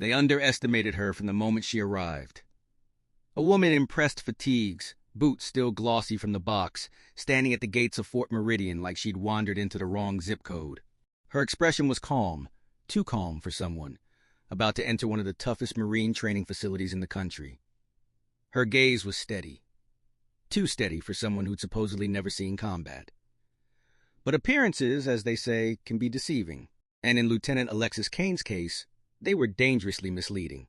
They underestimated her from the moment she arrived. A woman in pressed fatigues, boots still glossy from the box, standing at the gates of Fort Meridian like she'd wandered into the wrong zip code. Her expression was calm, too calm for someone about to enter one of the toughest Marine training facilities in the country. Her gaze was steady, too steady for someone who'd supposedly never seen combat. But appearances, as they say, can be deceiving, and in Lieutenant Alexis Kane's case, they were dangerously misleading.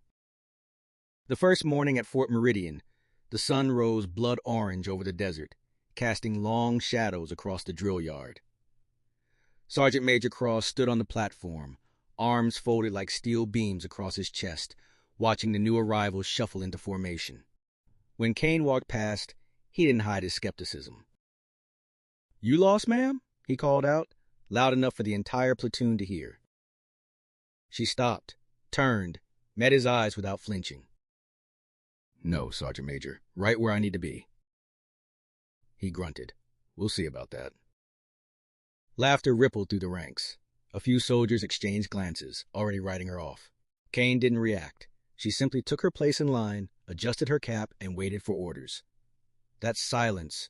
The first morning at Fort Meridian, the sun rose blood orange over the desert, casting long shadows across the drill yard. Sergeant Major Cross stood on the platform, arms folded like steel beams across his chest, watching the new arrivals shuffle into formation. When Kane walked past, he didn't hide his skepticism. "You lost, ma'am?" he called out, loud enough for the entire platoon to hear. She stopped, turned, met his eyes without flinching. "No, Sergeant Major, right where I need to be." He grunted. "We'll see about that." Laughter rippled through the ranks. A few soldiers exchanged glances, already writing her off. Kane didn't react. She simply took her place in line, adjusted her cap, and waited for orders. That silence,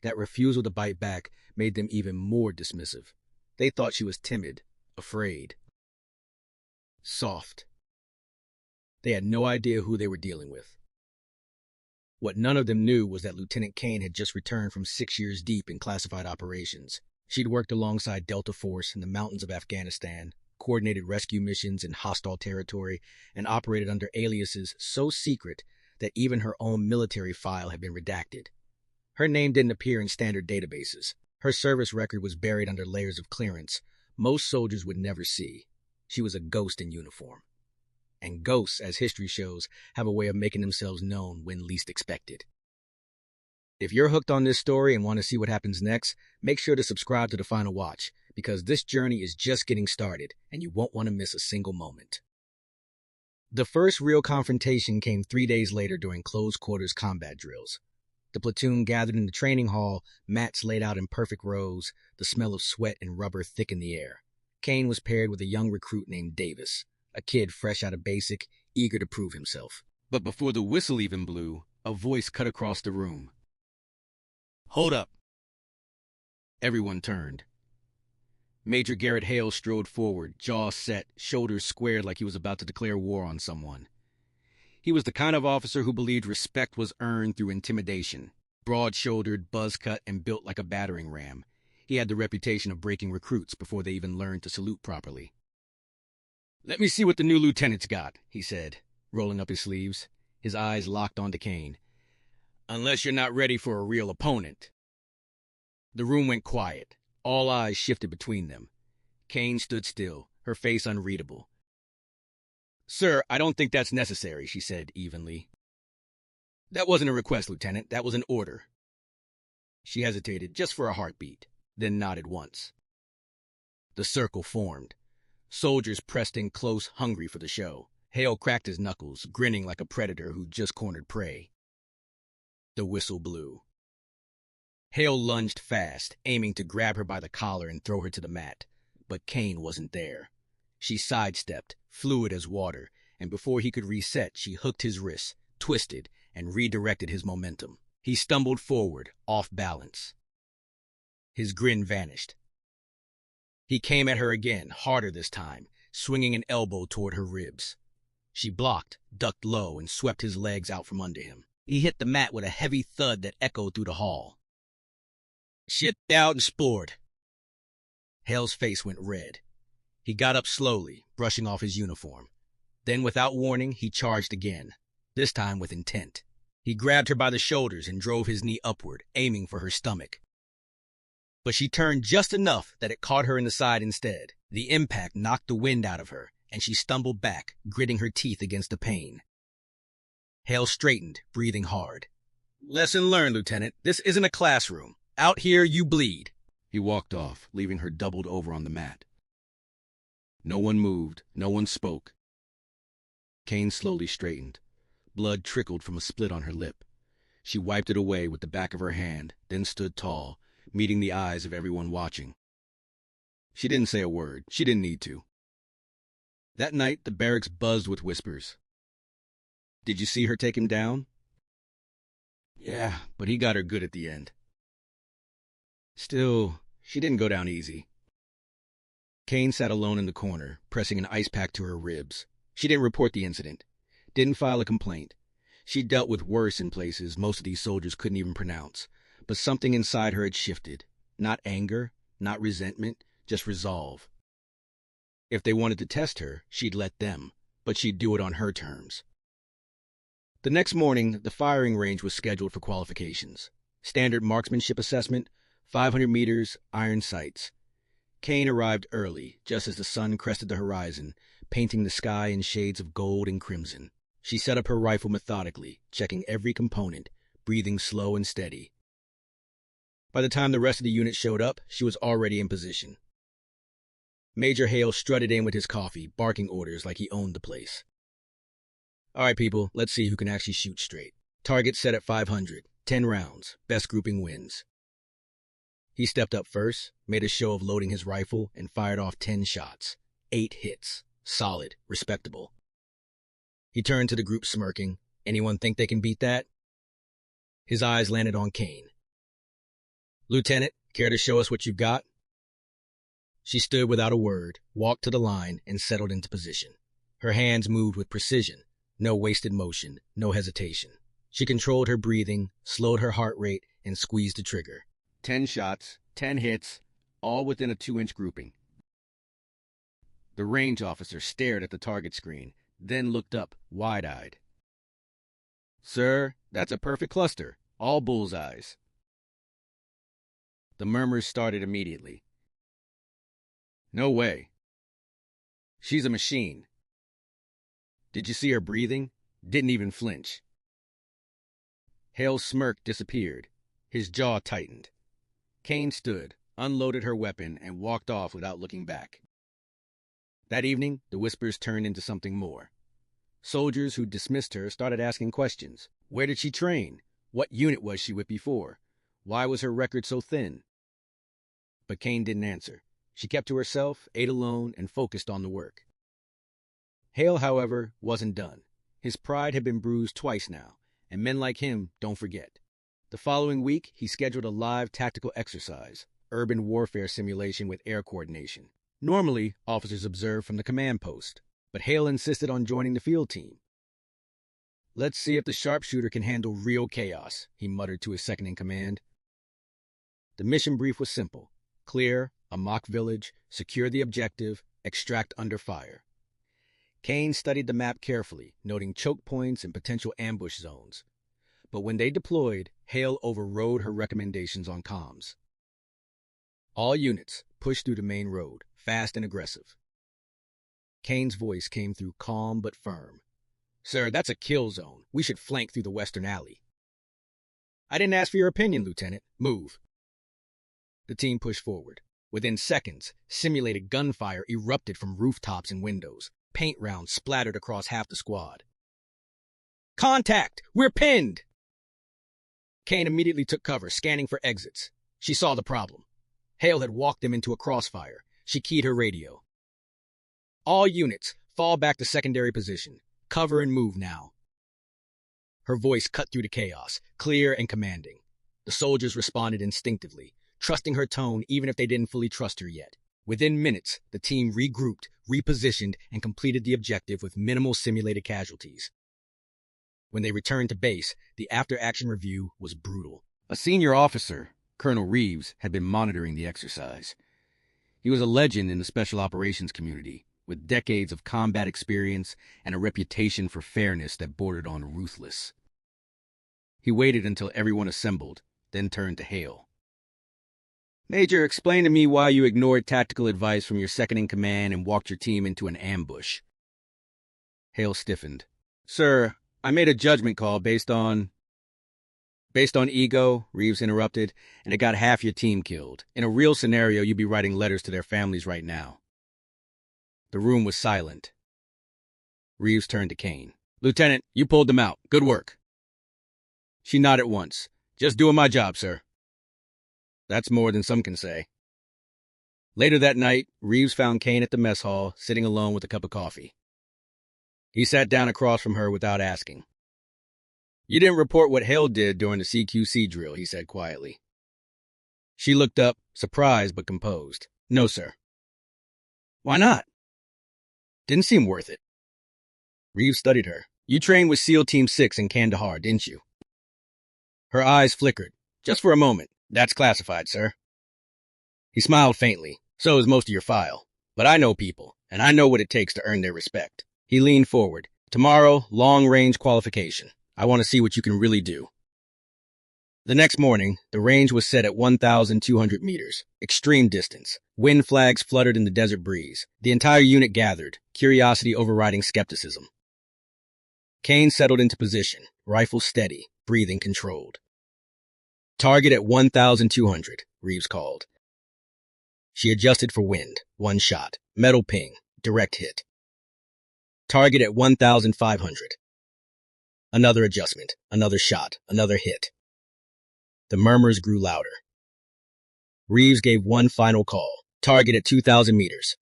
that refusal to bite back, made them even more dismissive. They thought she was timid, afraid, soft. They had no idea who they were dealing with. What none of them knew was that Lieutenant Kane had just returned from 6 years deep in classified operations. She'd worked alongside Delta Force in the mountains of Afghanistan, coordinated rescue missions in hostile territory, and operated under aliases so secret that even her own military file had been redacted. Her name didn't appear in standard databases. Her service record was buried under layers of clearance most soldiers would never see. She was a ghost in uniform. And ghosts, as history shows, have a way of making themselves known when least expected. If you're hooked on this story and want to see what happens next, make sure to subscribe to The Final Watch, because this journey is just getting started, and you won't want to miss a single moment. The first real confrontation came 3 days later during close-quarters combat drills. The platoon gathered in the training hall, mats laid out in perfect rows, the smell of sweat and rubber thick in the air. Kane was paired with a young recruit named Davis, a kid fresh out of basic, eager to prove himself. But before the whistle even blew, a voice cut across the room. "Hold up." Everyone turned. Major Garrett Hale strode forward, jaw set, shoulders squared like he was about to declare war on someone. He was the kind of officer who believed respect was earned through intimidation. Broad-shouldered, buzz-cut, and built like a battering ram, he had the reputation of breaking recruits before they even learned to salute properly. "Let me see what the new lieutenant's got," he said, rolling up his sleeves, his eyes locked onto Kane. "Unless you're not ready for a real opponent." The room went quiet. All eyes shifted between them. Kane stood still, her face unreadable. "Sir, I don't think that's necessary," she said evenly. "That wasn't a request, Lieutenant. That was an order." She hesitated just for a heartbeat, then nodded once. The circle formed. Soldiers pressed in close, hungry for the show. Hale cracked his knuckles, grinning like a predator who'd just cornered prey. The whistle blew. Hale lunged fast, aiming to grab her by the collar and throw her to the mat. But Kane wasn't there. She sidestepped, fluid as water, and before he could reset, she hooked his wrist, twisted, and redirected his momentum. He stumbled forward, off balance. His grin vanished. He came at her again, harder this time, swinging an elbow toward her ribs. She blocked, ducked low, and swept his legs out from under him. He hit the mat with a heavy thud that echoed through the hall. "Shit out and splored." Hale's face went red. He got up slowly, brushing off his uniform. Then, without warning, he charged again, this time with intent. He grabbed her by the shoulders and drove his knee upward, aiming for her stomach. But she turned just enough that it caught her in the side instead. The impact knocked the wind out of her, and she stumbled back, gritting her teeth against the pain. Hale straightened, breathing hard. "Lesson learned, Lieutenant. This isn't a classroom. Out here, you bleed." He walked off, leaving her doubled over on the mat. No one moved, no one spoke. Kane slowly straightened. Blood trickled from a split on her lip. She wiped it away with the back of her hand, then stood tall, meeting the eyes of everyone watching. She didn't say a word. She didn't need to. That night, the barracks buzzed with whispers. Did you see her take him down? Yeah, but he got her good at the end. Still, she didn't go down easy. Kane sat alone in the corner, pressing an ice pack to her ribs. She didn't report the incident, didn't file a complaint. She dealt with worse in places most of these soldiers couldn't even pronounce, but something inside her had shifted. Not anger, not resentment, just resolve. If they wanted to test her, she'd let them, but she'd do it on her terms. The next morning, the firing range was scheduled for qualifications. Standard marksmanship assessment, 500 meters, iron sights. Kane arrived early, just as the sun crested the horizon, painting the sky in shades of gold and crimson. She set up her rifle methodically, checking every component, breathing slow and steady. By the time the rest of the unit showed up, she was already in position. Major Hale strutted in with his coffee, barking orders like he owned the place. All right, people, let's see who can actually shoot straight. Target set at 500, 10 rounds, best grouping wins. He stepped up first, made a show of loading his rifle, and fired off 10 shots. 8 hits. Solid, respectable. He turned to the group smirking. Anyone think they can beat that? His eyes landed on Kane. Lieutenant, care to show us what you've got? She stood without a word, walked to the line, and settled into position. Her hands moved with precision. No wasted motion, no hesitation. She controlled her breathing, slowed her heart rate, and squeezed the trigger. 10 shots, 10 hits, all within a 2-inch grouping. The range officer stared at the target screen, then looked up, wide-eyed. Sir, that's a perfect cluster, all bullseyes. The murmurs started immediately. No way. She's a machine. Did you see her breathing? Didn't even flinch. Hale's smirk disappeared. His jaw tightened. Kane stood, unloaded her weapon, and walked off without looking back. That evening, the whispers turned into something more. Soldiers who dismissed her started asking questions. Where did she train? What unit was she with before? Why was her record so thin? But Kane didn't answer. She kept to herself, ate alone, and focused on the work. Hale, however, wasn't done. His pride had been bruised twice now, and men like him don't forget. The following week, he scheduled a live tactical exercise, urban warfare simulation with air coordination. Normally, officers observe from the command post, but Hale insisted on joining the field team. Let's see if the sharpshooter can handle real chaos, he muttered to his second-in-command. The mission brief was simple. Clear a mock village, secure the objective, extract under fire. Kane studied the map carefully, noting choke points and potential ambush zones. But when they deployed, Hale overrode her recommendations on comms. All units, push through the main road, fast and aggressive. Kane's voice came through calm but firm. Sir, that's a kill zone. We should flank through the western alley. I didn't ask for your opinion, Lieutenant. Move. The team pushed forward. Within seconds, simulated gunfire erupted from rooftops and windows. Paint rounds splattered across half the squad. Contact! We're pinned! Kane immediately took cover, scanning for exits. She saw the problem. Hale had walked them into a crossfire. She keyed her radio. All units, fall back to secondary position. Cover and move now. Her voice cut through the chaos, clear and commanding. The soldiers responded instinctively, trusting her tone even if they didn't fully trust her yet. Within minutes, the team regrouped, repositioned, and completed the objective with minimal simulated casualties. When they returned to base, the after-action review was brutal. A senior officer, Colonel Reeves, had been monitoring the exercise. He was a legend in the special operations community, with decades of combat experience and a reputation for fairness that bordered on ruthless. He waited until everyone assembled, then turned to Hale. Major, explain to me why you ignored tactical advice from your second-in-command and walked your team into an ambush. Hale stiffened. Sir, I made a judgment call based on ego, Reeves interrupted, and it got half your team killed. In a real scenario, you'd be writing letters to their families right now. The room was silent. Reeves turned to Kane. Lieutenant, you pulled them out. Good work. She nodded once. Just doing my job, sir. That's more than some can say. Later that night, Reeves found Kane at the mess hall, sitting alone with a cup of coffee. He sat down across from her without asking. "You didn't report what Hale did during the CQC drill," he said quietly. She looked up, surprised but composed. "No, sir." "Why not?" "Didn't seem worth it." Reeves studied her. "You trained with SEAL Team 6 in Kandahar, didn't you?" Her eyes flickered. "Just for a moment. That's classified, sir." He smiled faintly. "So is most of your file. But I know people, and I know what it takes to earn their respect." He leaned forward. "Tomorrow, long-range qualification. I want to see what you can really do." The next morning, the range was set at 1,200 meters, extreme distance. Wind flags fluttered in the desert breeze. The entire unit gathered, curiosity overriding skepticism. Kane settled into position, rifle steady, breathing controlled. "Target at 1,200, Reeves called. She adjusted for wind. One shot. Metal ping. Direct hit. "Target at 1,500. Another adjustment. Another shot. Another hit. The murmurs grew louder. Reeves gave one final call. "Target at 2,000 meters.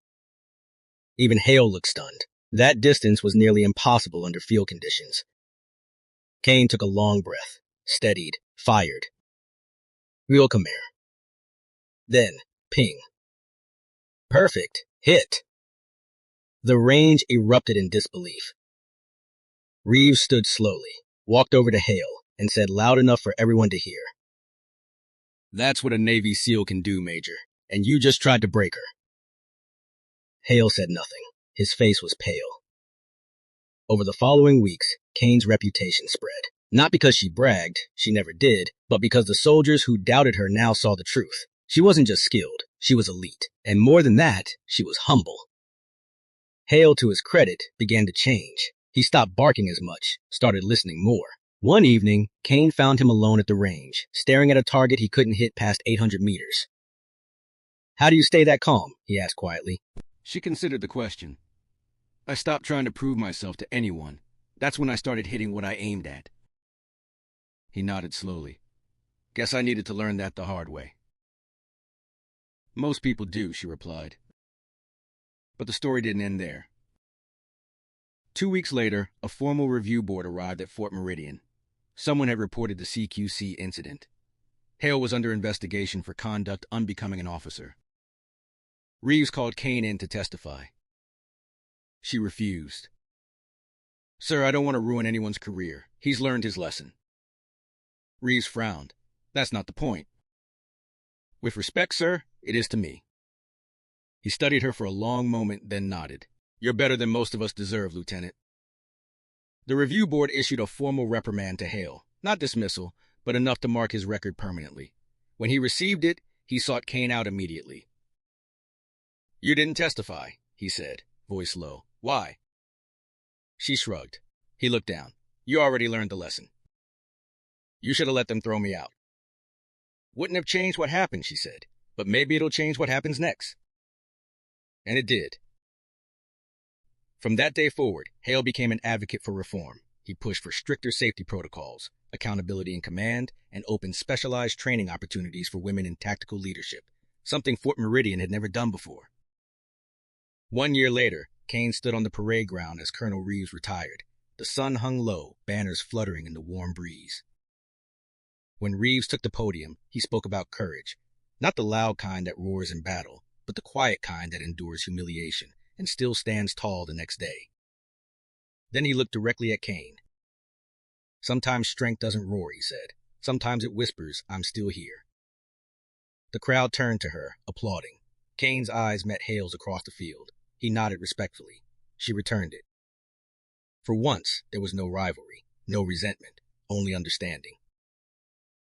Even Hale looked stunned. That distance was nearly impossible under field conditions. Kane took a long breath, steadied, fired. Real Khmer. Then, ping. Perfect. Hit. The range erupted in disbelief. Reeves stood slowly, walked over to Hale, and said loud enough for everyone to hear. "That's what a Navy SEAL can do, Major, and you just tried to break her." Hale said nothing. His face was pale. Over the following weeks, Kane's reputation spread. Not because she bragged, she never did, but because the soldiers who doubted her now saw the truth. She wasn't just skilled, she was elite. And more than that, she was humble. Hale, to his credit, began to change. He stopped barking as much, started listening more. One evening, Kane found him alone at the range, staring at a target he couldn't hit past 800 meters. "How do you stay that calm?" he asked quietly. She considered the question. "I stopped trying to prove myself to anyone. That's when I started hitting what I aimed at." He nodded slowly. "Guess I needed to learn that the hard way." "Most people do," she replied. But the story didn't end there. 2 weeks later, a formal review board arrived at Fort Meridian. Someone had reported the CQC incident. Hale was under investigation for conduct unbecoming an officer. Reeves called Kane in to testify. She refused. "Sir, I don't want to ruin anyone's career. He's learned his lesson." Reeves frowned. "That's not the point." "With respect, sir, it is to me." He studied her for a long moment, then nodded. "You're better than most of us deserve, Lieutenant." The review board issued a formal reprimand to Hale. Not dismissal, but enough to mark his record permanently. When he received it, he sought Kane out immediately. "You didn't testify," he said, voice low. "Why?" She shrugged. He looked down. "You already learned the lesson. You should have let them throw me out." "Wouldn't have changed what happened," she said, "but maybe it'll change what happens next." And it did. From that day forward, Hale became an advocate for reform. He pushed for stricter safety protocols, accountability in command, and opened specialized training opportunities for women in tactical leadership, something Fort Meridian had never done before. 1 year later, Kane stood on the parade ground as Colonel Reeves retired. The sun hung low, banners fluttering in the warm breeze. When Reeves took the podium, he spoke about courage, not the loud kind that roars in battle, but the quiet kind that endures humiliation and still stands tall the next day. Then he looked directly at Kane. "Sometimes strength doesn't roar," he said. "Sometimes it whispers, 'I'm still here.'" The crowd turned to her, applauding. Kane's eyes met Hale's across the field. He nodded respectfully. She returned it. For once, there was no rivalry, no resentment, only understanding.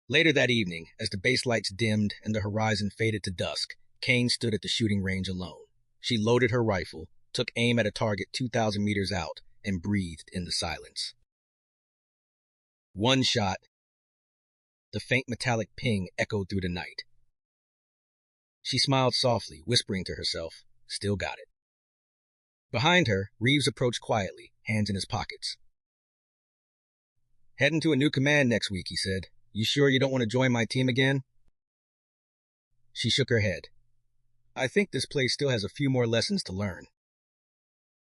Later that evening, as the base lights dimmed and the horizon faded to dusk, Kane stood at the shooting range alone. She loaded her rifle, took aim at a target 2,000 meters out, and breathed in the silence. One shot. The faint metallic ping echoed through the night. She smiled softly, whispering to herself, "Still got it." Behind her, Reeves approached quietly, hands in his pockets. "Heading to a new command next week," he said. "You sure you don't want to join my team again?" She shook her head. I think this place still has a few more lessons to learn.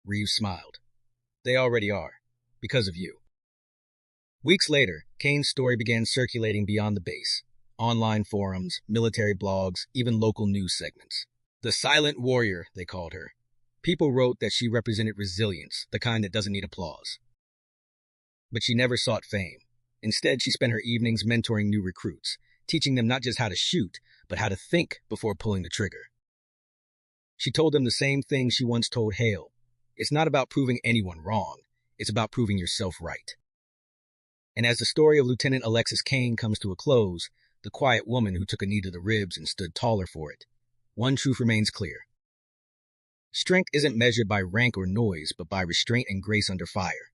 Reeves smiled. They already are, because of you. Weeks later, Kane's story began circulating beyond the base. Online forums, military blogs, even local news segments. The silent warrior, they called her. People wrote that she represented resilience, the kind that doesn't need applause. But she never sought fame. Instead, she spent her evenings mentoring new recruits, teaching them not just how to shoot, but how to think before pulling the trigger. She told them the same thing she once told Hale. It's not about proving anyone wrong. It's about proving yourself right. And as the story of Lieutenant Alexis Kane comes to a close, the quiet woman who took a knee to the ribs and stood taller for it, one truth remains clear. Strength isn't measured by rank or noise, but by restraint and grace under fire.